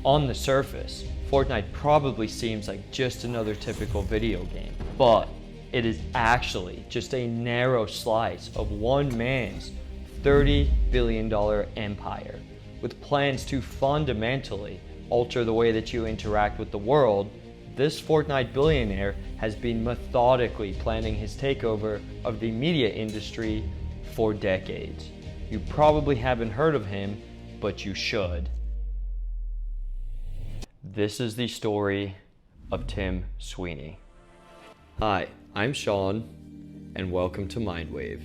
On the surface, Fortnite probably seems like just another typical video game, but it is actually just a narrow slice of one man's $30 billion empire, with plans to fundamentally alter the way that you interact with the world. This Fortnite billionaire has been methodically planning his takeover of the media industry for decades. You probably haven't heard of him, but you should. This is the story of Tim Sweeny. Hi, I'm Sean, and welcome to Mindwave.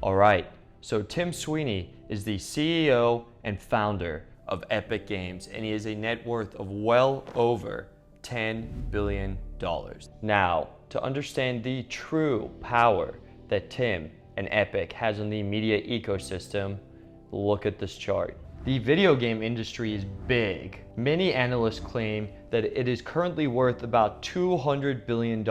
Alright, so Tim Sweeny is the CEO and founder of Epic Games, and he has a net worth of well over $10 billion. Now, to understand the true power that Tim and Epic has on the media ecosystem, look at this chart. The video game industry is big. Many analysts claim that it is currently worth about $200 billion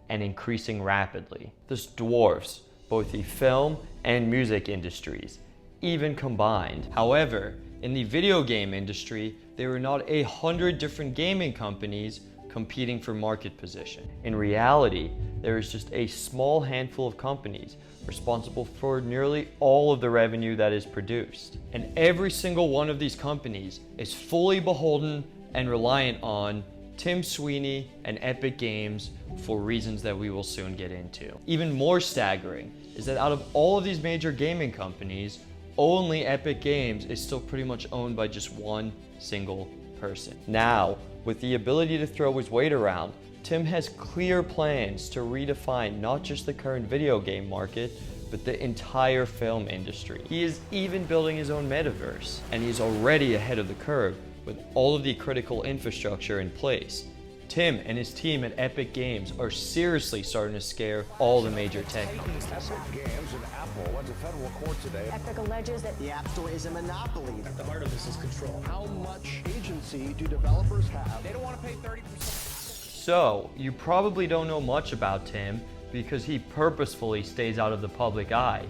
and increasing rapidly. This dwarfs both the film and music industries, even combined. However, in the video game industry, there are not 100 different gaming companies competing for market position. In reality, there is just a small handful of companies responsible for nearly all of the revenue that is produced. And every single one of these companies is fully beholden and reliant on Tim Sweeny and Epic Games for reasons that we will soon get into. Even more staggering is that out of all of these major gaming companies, only Epic Games is still pretty much owned by just one single person. Now, with the ability to throw his weight around, Tim has clear plans to redefine not just the current video game market, but the entire film industry. He is even building his own metaverse, and he's already ahead of the curve with all of the critical infrastructure in place. Tim and his team at Epic Games are seriously starting to scare all the major tech companies. Epic Games and Apple went to federal court today. Epic alleges that the App Store is a monopoly. At the heart of this is control. How much agency do developers have? They don't want to pay 30%. So, you probably don't know much about Tim because he purposefully stays out of the public eye.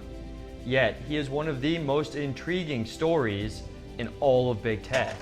Yet, he is one of the most intriguing stories in all of big tech.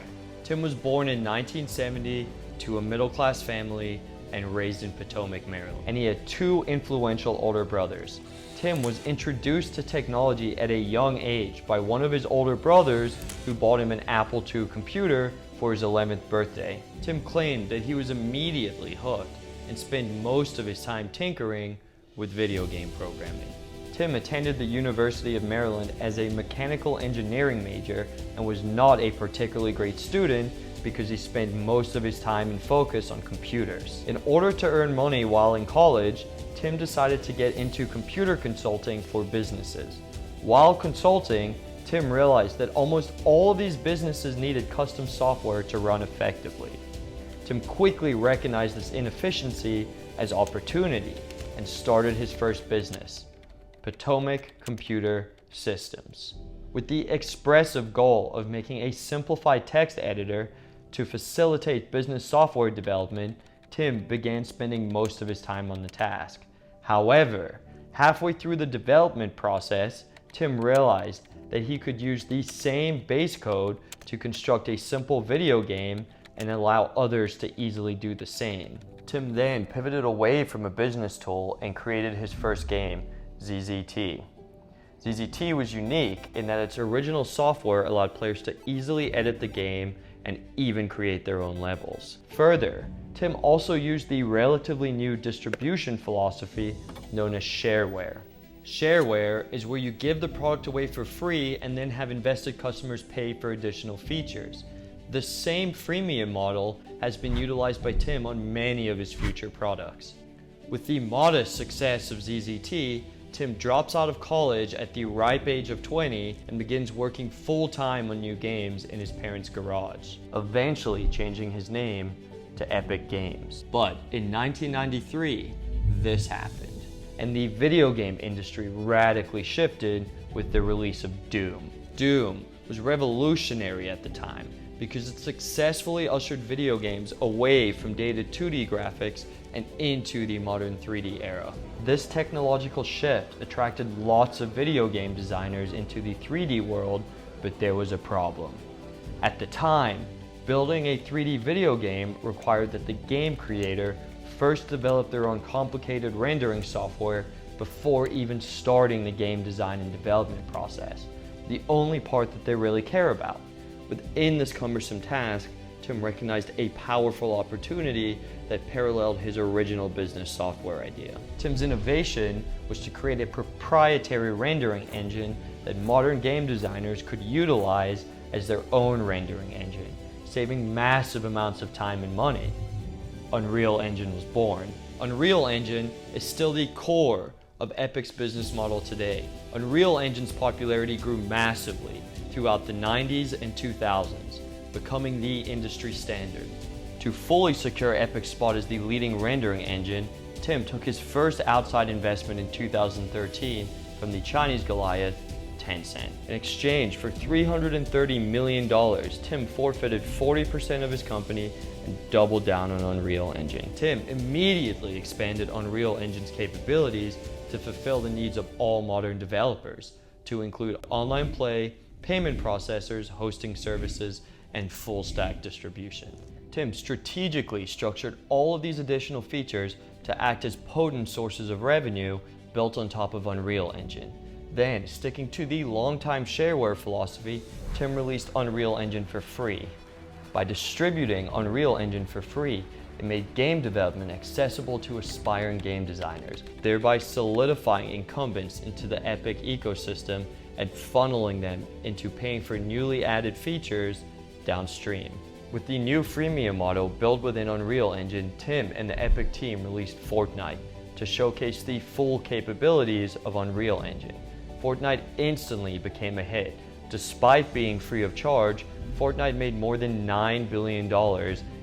Tim was born in 1970 to a middle-class family and raised in Potomac, Maryland. And he had two influential older brothers. Tim was introduced to technology at a young age by one of his older brothers who bought him an Apple II computer for his 11th birthday. Tim claimed that he was immediately hooked and spent most of his time tinkering with video game programming. Tim attended the University of Maryland as a mechanical engineering major and was not a particularly great student because he spent most of his time and focus on computers. In order to earn money while in college, Tim decided to get into computer consulting for businesses. While consulting, Tim realized that almost all of these businesses needed custom software to run effectively. Tim quickly recognized this inefficiency as opportunity and started his first business, Potomac Computer Systems. With the expressive goal of making a simplified text editor to facilitate business software development, Tim began spending most of his time on the task. However, halfway through the development process, Tim realized that he could use the same base code to construct a simple video game and allow others to easily do the same. Tim then pivoted away from a business tool and created his first game, ZZT. ZZT was unique in that its original software allowed players to easily edit the game and even create their own levels. Further, Tim also used the relatively new distribution philosophy known as shareware. Shareware is where you give the product away for free and then have invested customers pay for additional features. The same freemium model has been utilized by Tim on many of his future products. With the modest success of ZZT, Tim drops out of college at the ripe age of 20 and begins working full-time on new games in his parents' garage, eventually changing his name to Epic Games. But in 1993, this happened, and the video game industry radically shifted with the release of Doom. Doom was revolutionary at the time because it successfully ushered video games away from dated 2D graphics and into the modern 3D era. This technological shift attracted lots of video game designers into the 3D world, but there was a problem. At the time, building a 3D video game required that the game creator first develop their own complicated rendering software before even starting the game design and development process, the only part that they really care about. Within this cumbersome task, Tim recognized a powerful opportunity that paralleled his original business software idea. Tim's innovation was to create a proprietary rendering engine that modern game designers could utilize as their own rendering engine, saving massive amounts of time and money. Unreal Engine was born. Unreal Engine is still the core of Epic's business model today. Unreal Engine's popularity grew massively throughout the 90s and 2000s, becoming the industry standard. To fully secure Epic's spot as the leading rendering engine, Tim took his first outside investment in 2013 from the Chinese Goliath, Tencent. In exchange for $330 million, Tim forfeited 40% of his company and doubled down on Unreal Engine. Tim immediately expanded Unreal Engine's capabilities to fulfill the needs of all modern developers, to include online play, payment processors, hosting services, and full-stack distribution. Tim strategically structured all of these additional features to act as potent sources of revenue built on top of Unreal Engine. Then, sticking to the long-time shareware philosophy, Tim released Unreal Engine for free. By distributing Unreal Engine for free, it made game development accessible to aspiring game designers, thereby solidifying incumbents into the Epic ecosystem and funneling them into paying for newly added features downstream. With the new freemium model built within Unreal Engine, Tim and the Epic team released Fortnite to showcase the full capabilities of Unreal Engine. Fortnite instantly became a hit. Despite being free of charge, Fortnite made more than $9 billion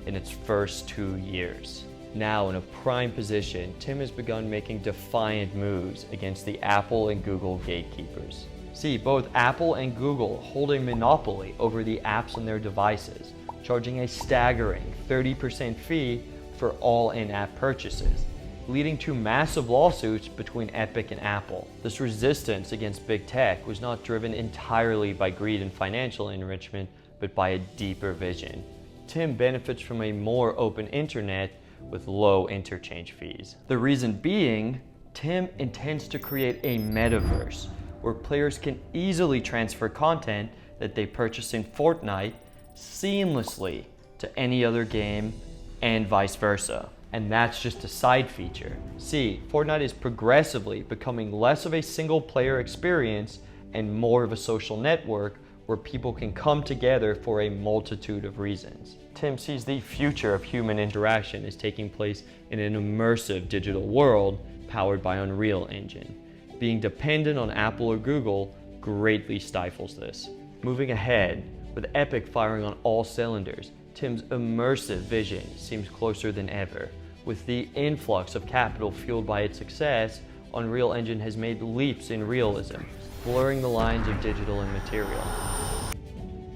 in its first 2 years. Now in a prime position, Tim has begun making defiant moves against the Apple and Google gatekeepers. See, both Apple and Google hold a monopoly over the apps on their devices, charging a staggering 30% fee for all in-app purchases, leading to massive lawsuits between Epic and Apple. This resistance against big tech was not driven entirely by greed and financial enrichment, but by a deeper vision. Tim benefits from a more open internet with low interchange fees. The reason being, Tim intends to create a metaverse where players can easily transfer content that they purchase in Fortnite seamlessly to any other game and vice versa. And that's just a side feature. See, Fortnite is progressively becoming less of a single player experience and more of a social network where people can come together for a multitude of reasons. Tim sees the future of human interaction as taking place in an immersive digital world powered by Unreal Engine. Being dependent on Apple or Google greatly stifles this. Moving ahead, with Epic firing on all cylinders, Tim's immersive vision seems closer than ever. With the influx of capital fueled by its success, Unreal Engine has made leaps in realism, blurring the lines of digital and material.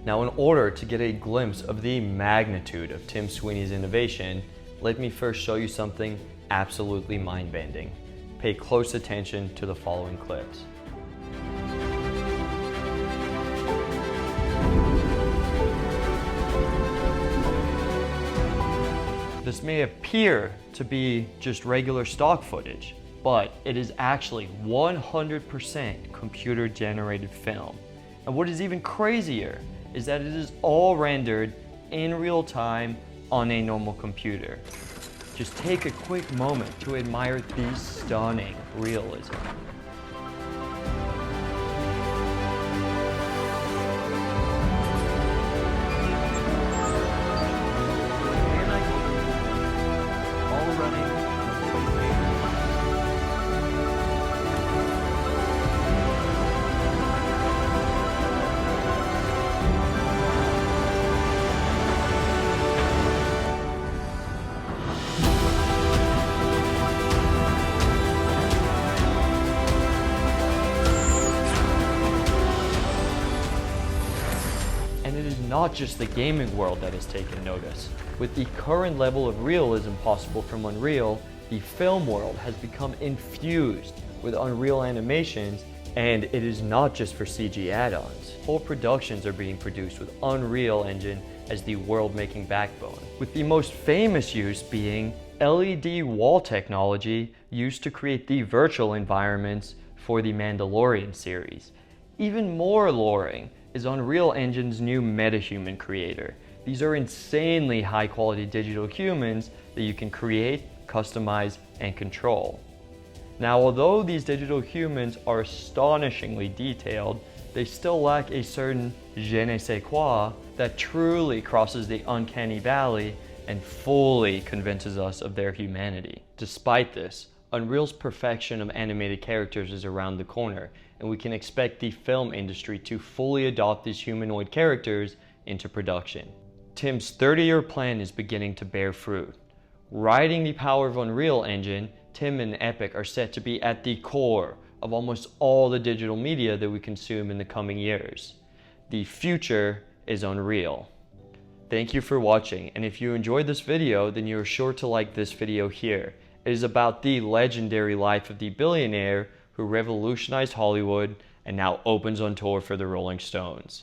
Now, in order to get a glimpse of the magnitude of Tim Sweeney's innovation, let me first show you something absolutely mind-bending. Pay close attention to the following clips. This may appear to be just regular stock footage, but it is actually 100% computer-generated film. And what is even crazier is that it is all rendered in real time on a normal computer. Just take a quick moment to admire the stunning realism. it is not just the gaming world that has taken notice. With the current level of realism possible from Unreal, the film world has become infused with Unreal animations, and it is not just for CG add-ons. Whole productions are being produced with Unreal Engine as the world-making backbone, with the most famous use being LED wall technology used to create the virtual environments for the Mandalorian series. Even more alluring is Unreal Engine's new MetaHuman creator. These are insanely high-quality digital humans that you can create, customize, and control. Now, although these digital humans are astonishingly detailed, they still lack a certain je ne sais quoi that truly crosses the uncanny valley and fully convinces us of their humanity. Despite this, Unreal's perfection of animated characters is around the corner, and we can expect the film industry to fully adopt these humanoid characters into production. Tim's 30-year plan is beginning to bear fruit. Riding the power of Unreal Engine, Tim and Epic are set to be at the core of almost all the digital media that we consume in the coming years. The future is Unreal. Thank you for watching, and if you enjoyed this video, then you're sure to like this video here. It is about the legendary life of the billionaire who revolutionized Hollywood and now opens on tour for the Rolling Stones.